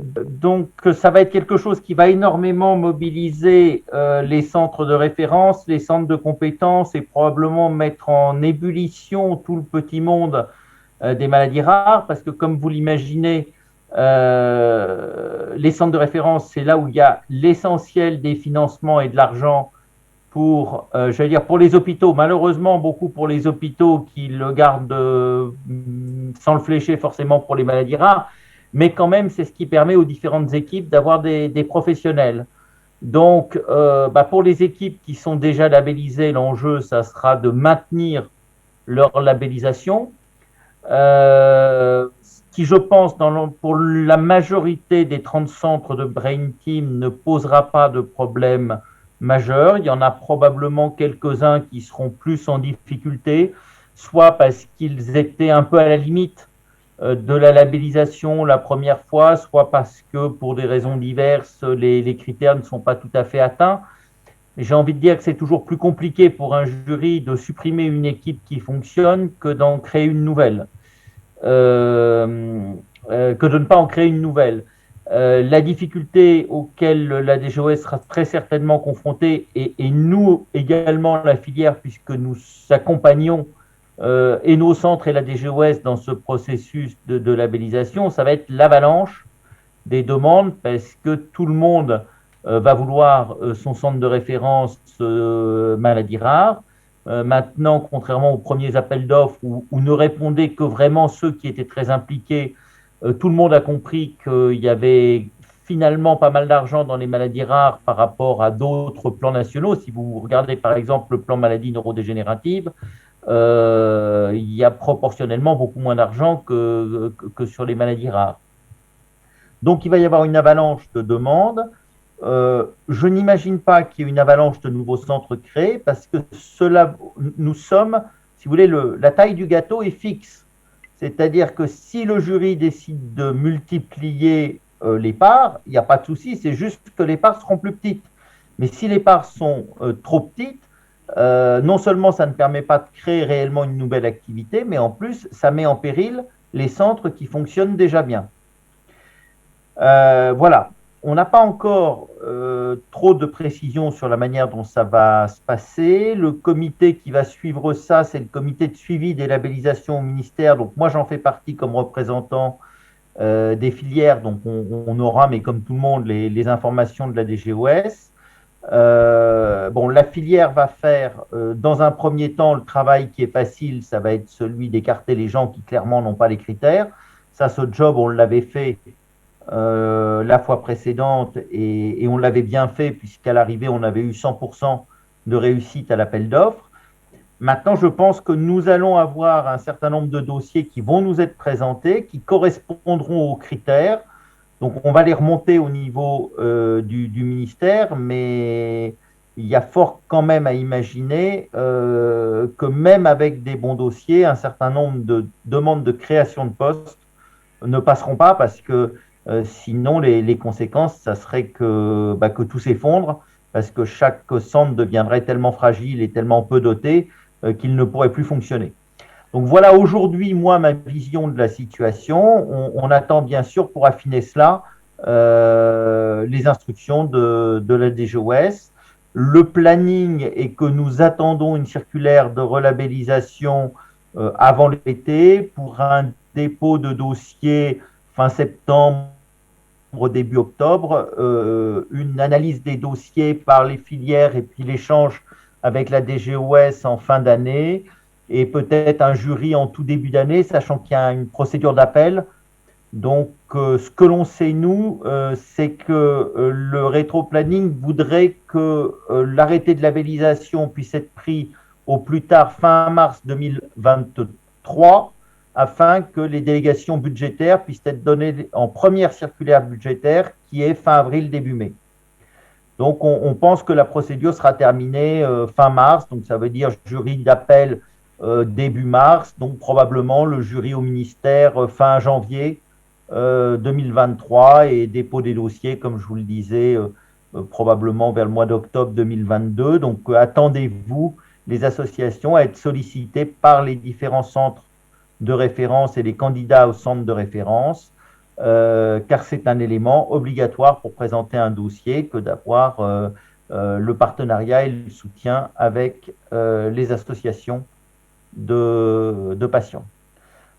Speaker 8: donc, ça va être quelque chose qui va énormément mobiliser les centres de référence, les centres de compétences et probablement mettre en ébullition tout le petit monde des maladies rares, parce que comme vous l'imaginez, les centres de référence, c'est là où il y a l'essentiel des financements et de l'argent pour, j'allais dire, pour les hôpitaux. Malheureusement, beaucoup pour les hôpitaux qui le gardent sans le flécher forcément pour les maladies rares, mais quand même, c'est ce qui permet aux différentes équipes d'avoir des professionnels. Donc, pour les équipes qui sont déjà labellisées, l'enjeu, ça sera de maintenir leur labellisation, qui, je pense, pour la majorité des 30 centres de Brain Team ne posera pas de problème majeur. Il y en a probablement quelques-uns qui seront plus en difficulté, soit parce qu'ils étaient un peu à la limite de la labellisation la première fois, soit parce que pour des raisons diverses, les critères ne sont pas tout à fait atteints. J'ai envie de dire que c'est toujours plus compliqué pour un jury de supprimer une équipe qui fonctionne que d'en créer une nouvelle, que de ne pas en créer une nouvelle. La difficulté auquel la DGOS sera très certainement confrontée, et nous également la filière, puisque nous accompagnons et nos centres et la DGOS dans ce processus de labellisation, ça va être l'avalanche des demandes, parce que tout le monde va vouloir son centre de référence maladies rares. Maintenant, contrairement aux premiers appels d'offres où ne répondaient que vraiment ceux qui étaient très impliqués, tout le monde a compris qu'il y avait finalement pas mal d'argent dans les maladies rares par rapport à d'autres plans nationaux. Si vous regardez par exemple le plan maladies neurodégénératives, il y a proportionnellement beaucoup moins d'argent que sur les maladies rares. Donc il va y avoir une avalanche de demandes. Je n'imagine pas qu'il y ait une avalanche de nouveaux centres créés, parce que nous sommes, si vous voulez, la taille du gâteau est fixe. C'est-à-dire que si le jury décide de multiplier les parts, il n'y a pas de souci, c'est juste que les parts seront plus petites. Mais si les parts sont trop petites, non seulement ça ne permet pas de créer réellement une nouvelle activité, mais en plus, ça met en péril les centres qui fonctionnent déjà bien. Voilà. On n'a pas encore trop de précisions sur la manière dont ça va se passer. Le comité qui va suivre ça, c'est le comité de suivi des labellisations au ministère. Donc moi, j'en fais partie comme représentant des filières. Donc on aura, mais comme tout le monde, les informations de la DGOS. La filière va faire dans un premier temps le travail qui est facile, ça va être celui d'écarter les gens qui clairement n'ont pas les critères. Ça, ce job, on l'avait fait la fois précédente et on l'avait bien fait, puisqu'à l'arrivée, on avait eu 100% de réussite à l'appel d'offres. Maintenant, je pense que nous allons avoir un certain nombre de dossiers qui vont nous être présentés, qui correspondront aux critères. Donc, on va les remonter au niveau du ministère, mais il y a fort quand même à imaginer que même avec des bons dossiers, un certain nombre de demandes de création de postes ne passeront pas, parce que sinon, les conséquences, ça serait que tout s'effondre, parce que chaque centre deviendrait tellement fragile et tellement peu doté qu'il ne pourrait plus fonctionner. Donc voilà aujourd'hui, moi, ma vision de la situation. On attend bien sûr, pour affiner cela, les instructions de la DGOS. Le planning est que nous attendons une circulaire de relabellisation avant l'été, pour un dépôt de dossier fin septembre, début octobre, une analyse des dossiers par les filières et puis l'échange avec la DGOS en fin d'année, et peut-être un jury en tout début d'année, sachant qu'il y a une procédure d'appel. Donc, ce que l'on sait, nous, c'est que le rétro-planning voudrait que l'arrêté de labellisation puisse être pris au plus tard fin mars 2023, afin que les délégations budgétaires puissent être données en première circulaire budgétaire, qui est fin avril, début mai. Donc, on pense que la procédure sera terminée fin mars, donc ça veut dire jury d'appel début mars, donc probablement le jury au ministère fin janvier 2023, et dépôt des dossiers, comme je vous le disais, probablement vers le mois d'octobre 2022. Donc, attendez-vous, les associations, à être sollicitées par les différents centres de référence et les candidats au centre de référence car c'est un élément obligatoire pour présenter un dossier que d'avoir le partenariat et le soutien avec les associations de patients.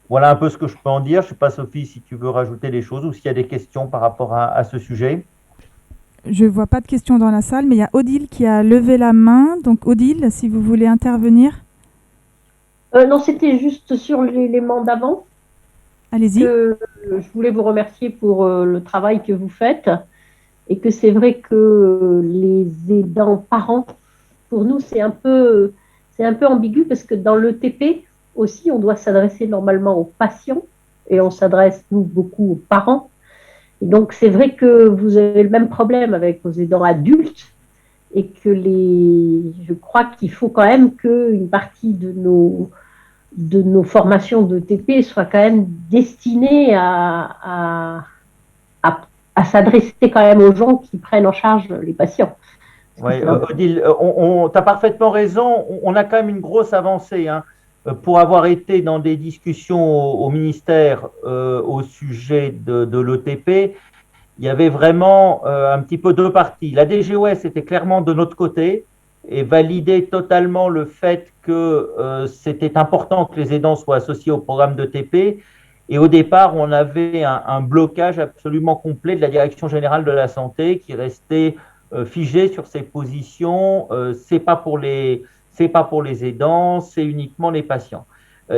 Speaker 8: Voilà un peu ce que je peux en dire. Je ne sais pas, Sophie, si tu veux rajouter des choses ou s'il y a des questions par rapport à ce sujet.
Speaker 1: Je ne vois pas de questions dans la salle, mais il y a Odile qui a levé la main. Donc Odile, si vous voulez intervenir.
Speaker 9: Non, c'était juste sur l'élément d'avant.
Speaker 1: Allez-y.
Speaker 9: Je voulais vous remercier pour le travail que vous faites et que c'est vrai que les aidants parents, pour nous, c'est un peu ambigu parce que dans l'ETP aussi, on doit s'adresser normalement aux patients et on s'adresse, nous, beaucoup aux parents. Et donc, c'est vrai que vous avez le même problème avec vos aidants adultes et que je crois qu'il faut quand même qu'une partie de nos formations de TP soient quand même destinées à s'adresser quand même aux gens qui prennent en charge les patients.
Speaker 8: Oui, Odile, tu as parfaitement raison. On a quand même une grosse avancée pour avoir été dans des discussions au ministère au sujet de l'ETP. Il y avait vraiment un petit peu deux parties. La DGOS était clairement de notre côté et validait totalement le fait que c'était important que les aidants soient associés au programme d'ETP. Et au départ, on avait un blocage absolument complet de la Direction générale de la santé qui restait figé sur ses positions. C'est pas pour les aidants, c'est uniquement les patients.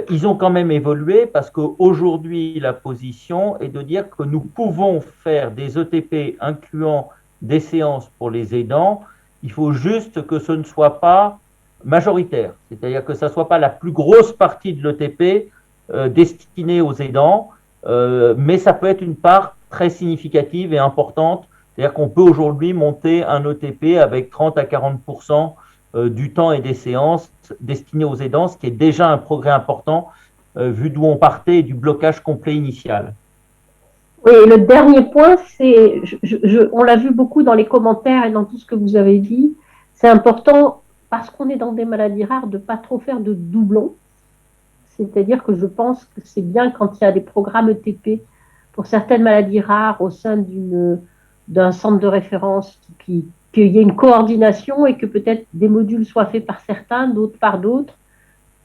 Speaker 8: Ils ont quand même évolué parce qu'aujourd'hui, la position est de dire que nous pouvons faire des ETP incluant des séances pour les aidants. Il faut juste que ce ne soit pas majoritaire, c'est-à-dire que ça ne soit pas la plus grosse partie de l'ETP destinée aux aidants, mais ça peut être une part très significative et importante. C'est-à-dire qu'on peut aujourd'hui monter un ETP avec 30 à 40% du temps et des séances destinées aux aidants, ce qui est déjà un progrès important vu d'où on partait du blocage complet initial.
Speaker 9: Oui, et le dernier point, c'est, on l'a vu beaucoup dans les commentaires et dans tout ce que vous avez dit, c'est important, parce qu'on est dans des maladies rares, de ne pas trop faire de doublons. C'est-à-dire que je pense que c'est bien quand il y a des programmes ETP pour certaines maladies rares au sein d'un centre de référence qu'il y ait une coordination et que peut-être des modules soient faits par certains, d'autres par d'autres,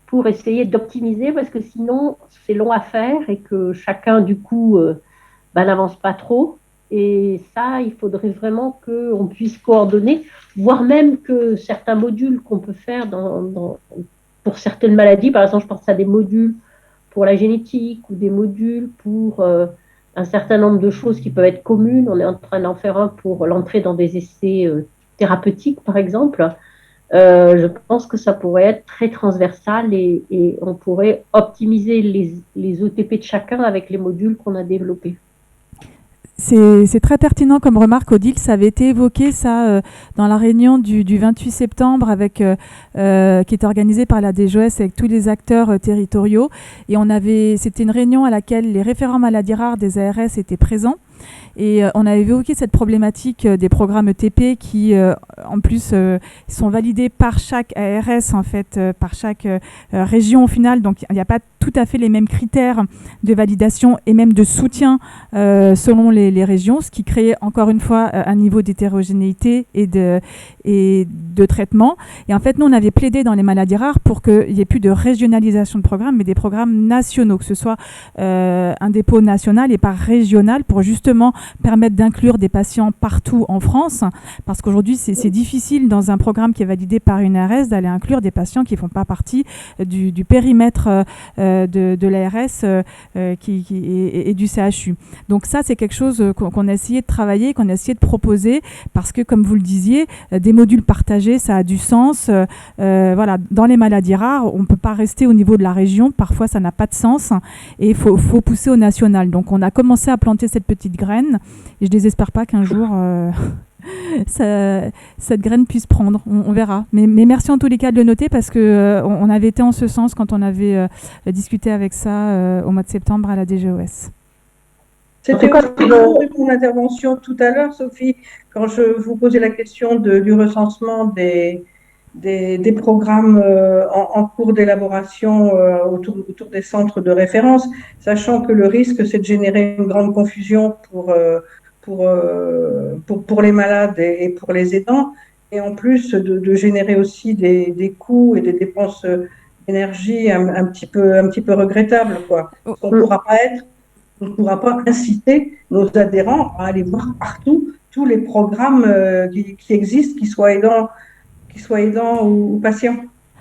Speaker 9: pour essayer d'optimiser, parce que sinon, c'est long à faire et que chacun, du coup, n'avance pas trop. Et ça, il faudrait vraiment qu'on puisse coordonner, voire même que certains modules qu'on peut faire pour certaines maladies, par exemple, je pense à des modules pour la génétique ou des modules pour un certain nombre de choses qui peuvent être communes. On est en train d'en faire un pour l'entrée dans des essais thérapeutiques, par exemple. Je pense que ça pourrait être très transversal et on pourrait optimiser les ETP de chacun avec les modules qu'on a développés.
Speaker 1: C'est très pertinent comme remarque, Odile. Ça avait été évoqué, ça, dans la réunion du 28 septembre qui était organisée par la DGOS avec tous les acteurs territoriaux. Et c'était une réunion à laquelle les référents maladies rares des ARS étaient présents. Et on avait évoqué cette problématique des programmes ETP qui, en plus, sont validés par chaque ARS, en fait, par chaque région au final. Donc, il n'y a pas tout à fait les mêmes critères de validation et même de soutien selon les régions, ce qui crée encore une fois un niveau d'hétérogénéité et de traitement. Et en fait, nous, on avait plaidé dans les maladies rares pour qu'il n'y ait plus de régionalisation de programmes, mais des programmes nationaux, que ce soit un dépôt national et pas régional pour justement permettre d'inclure des patients partout en France, parce qu'aujourd'hui, c'est difficile dans un programme qui est validé par une ARS d'aller inclure des patients qui ne font pas partie du périmètre de l'ARS et du CHU. Donc ça, c'est quelque chose qu'on a essayé de travailler, qu'on a essayé de proposer, parce que, comme vous le disiez, des modules partagés, ça a du sens. Voilà, dans les maladies rares, on ne peut pas rester au niveau de la région. Parfois, ça n'a pas de sens et il faut pousser au national. Donc, on a commencé à planter cette petite graine et je ne désespère pas qu'un jour cette graine puisse prendre. On verra. Mais merci en tous les cas de le noter, parce que on avait été en ce sens quand on avait discuté avec ça au mois de septembre à la DGOS.
Speaker 3: C'était aussi pour l'intervention tout à l'heure, Sophie, quand je vous posais la question du recensement des des programmes en cours d'élaboration autour des centres de référence, sachant que le risque, c'est de générer une grande confusion pour les malades et pour les aidants, et en plus de générer aussi des coûts et des dépenses d'énergie un petit peu regrettables, quoi. On ne pourra pas inciter nos adhérents à aller voir partout tous les programmes qui existent, qu'ils soient aidants ou patients.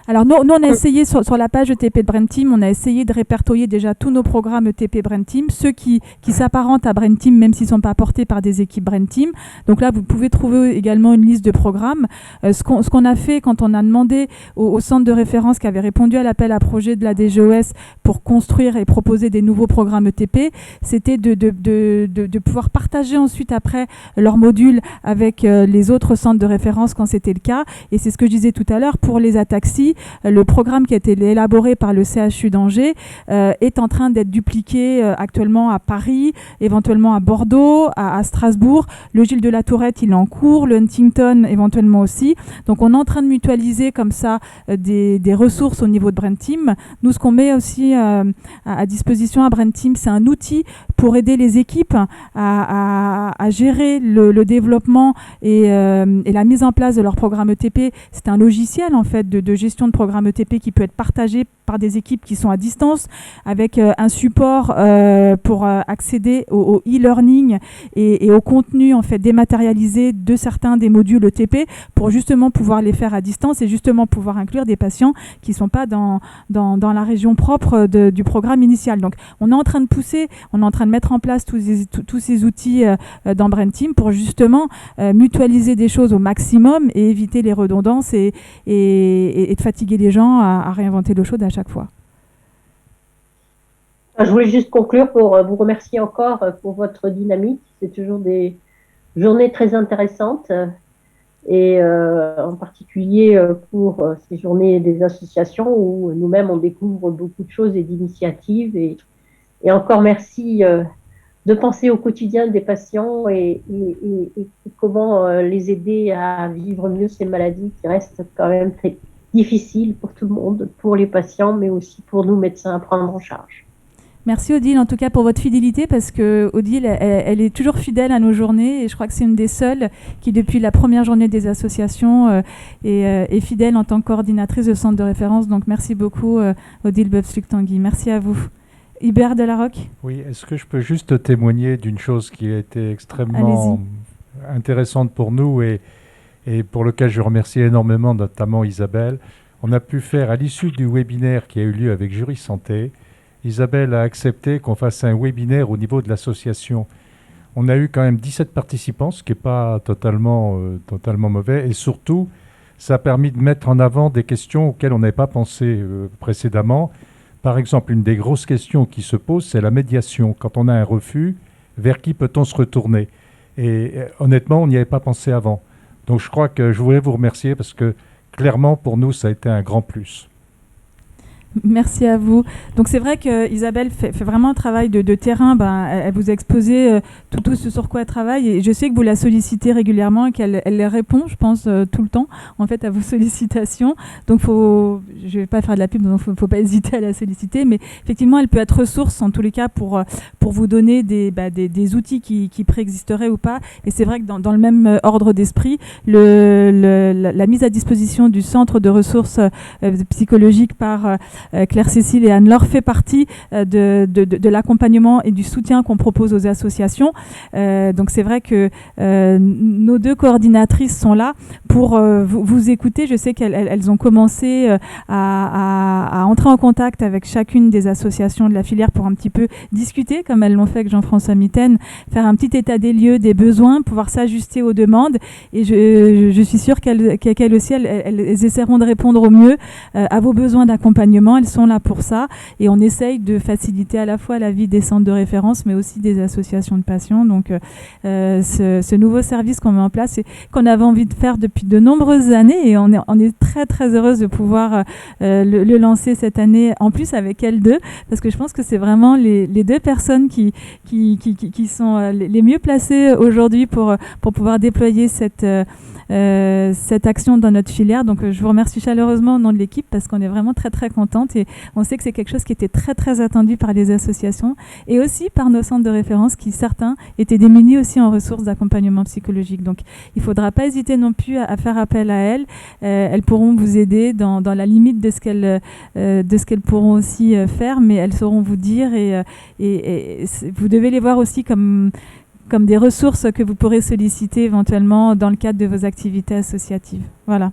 Speaker 1: Alors nous on a essayé sur la page ETP de Brain Team, on a essayé de répertorier déjà tous nos programmes ETP Brain Team, ceux qui s'apparentent à Brain Team même s'ils ne sont pas portés par des équipes Brain Team. Donc là vous pouvez trouver également une liste de programmes. Ce qu'on a fait quand on a demandé au centre de référence qui avait répondu à l'appel à projet de la DGOS pour construire et proposer des nouveaux programmes ETP, c'était de pouvoir partager ensuite après leurs modules avec les autres centres de référence quand c'était le cas. Et c'est ce que je disais tout à l'heure pour les ataxies. Le programme qui a été élaboré par le CHU d'Angers est en train d'être dupliqué actuellement à Paris, éventuellement à Bordeaux, à Strasbourg. Le Gilles de la Tourette, il est en cours, le Huntington éventuellement aussi. Donc on est en train de mutualiser comme ça des ressources au niveau de Brain Team. Nous, ce qu'on met aussi à disposition à Brain Team, c'est un outil pour aider les équipes à gérer le développement et la mise en place de leur programme ETP. C'est un logiciel en fait de gestion de programme ETP qui peut être partagé par des équipes qui sont à distance avec un support pour accéder au e-learning et au contenu en fait dématérialisé de certains des modules ETP pour justement pouvoir les faire à distance et justement pouvoir inclure des patients qui ne sont pas dans la région propre du programme initial. Donc on est en train de pousser, on est en train de mettre en place tous ces outils dans Brain Team pour justement mutualiser des choses au maximum et éviter les redondances et de fatiguer les gens à réinventer l'eau chaude à chaque fois.
Speaker 9: Je voulais juste conclure pour vous remercier encore pour votre dynamique. C'est toujours des journées très intéressantes et en particulier pour ces journées des associations où nous-mêmes on découvre beaucoup de choses et d'initiatives. Et encore merci de penser au quotidien des patients et comment les aider à vivre mieux ces maladies qui restent quand même très difficiles pour tout le monde, pour les patients, mais aussi pour nous médecins à prendre en charge.
Speaker 1: Merci Odile en tout cas pour votre fidélité parce que Odile elle est toujours fidèle à nos journées et je crois que c'est une des seules qui depuis la première journée des associations est fidèle en tant que coordinatrice de centre de référence. Donc merci beaucoup Odile Bobsluck-Tanguy. Merci à vous. Hubert Delarocque.
Speaker 7: Oui, est-ce que je peux juste témoigner d'une chose qui a été extrêmement intéressante pour nous et pour lequel je remercie énormément notamment Isabelle. On a pu faire à l'issue du webinaire qui a eu lieu avec Jury Santé, Isabelle a accepté qu'on fasse un webinaire au niveau de l'association. On a eu quand même 17 participants, ce qui n'est pas totalement mauvais. Et surtout, ça a permis de mettre en avant des questions auxquelles on n'avait pas pensé précédemment. Par exemple, une des grosses questions qui se pose, c'est la médiation. Quand on a un refus, vers qui peut-on se retourner? Et honnêtement, on n'y avait pas pensé avant. Donc je crois que je voulais vous remercier parce que clairement, pour nous, ça a été un grand plus.
Speaker 1: Merci à vous. Donc c'est vrai que Isabelle fait vraiment un travail de terrain. Elle vous a exposé tout ce sur quoi elle travaille et je sais que vous la sollicitez régulièrement et qu'elle répond, je pense, tout le temps en fait à vos sollicitations. Donc je vais pas faire de la pub, donc faut pas hésiter à la solliciter. Mais effectivement, elle peut être ressource en tous les cas pour vous donner des outils qui préexisteraient ou pas. Et c'est vrai que dans le même ordre d'esprit, la mise à disposition du centre de ressources psychologiques par Claire-Cécile et Anne-Laure fait partie de l'accompagnement et du soutien qu'on propose aux associations. Donc c'est vrai que nos deux coordinatrices sont là pour vous écouter. Je sais qu'elles ont commencé à entrer en contact avec chacune des associations de la filière pour un petit peu discuter, comme elles l'ont fait avec Jean-François Mitaine, faire un petit état des lieux, des besoins, pouvoir s'ajuster aux demandes. Et je suis sûre qu'elles aussi, elles essaieront de répondre au mieux à vos besoins d'accompagnement. effectivement, elles sont là pour ça. Et on essaye de faciliter à la fois la vie des centres de référence, mais aussi des associations de patients. Donc, ce nouveau service qu'on met en place et qu'on avait envie de faire depuis de nombreuses années, et on est très, très heureuse de pouvoir le lancer cette année, en plus avec elles deux, parce que je pense que c'est vraiment les deux personnes qui sont les mieux placées aujourd'hui pour pouvoir déployer cette action dans notre filière. Donc je vous remercie chaleureusement au nom de l'équipe parce qu'on est vraiment très très contente et on sait que c'est quelque chose qui était très très attendu par les associations et aussi par nos centres de référence qui certains étaient démunis aussi en ressources d'accompagnement psychologique. Donc il ne faudra pas hésiter non plus à faire appel à elles. Elles pourront vous aider dans la limite de ce qu'elles pourront aussi faire, mais elles sauront vous dire et vous devez les voir aussi comme des ressources que vous pourrez solliciter éventuellement dans le cadre de vos activités associatives. Voilà.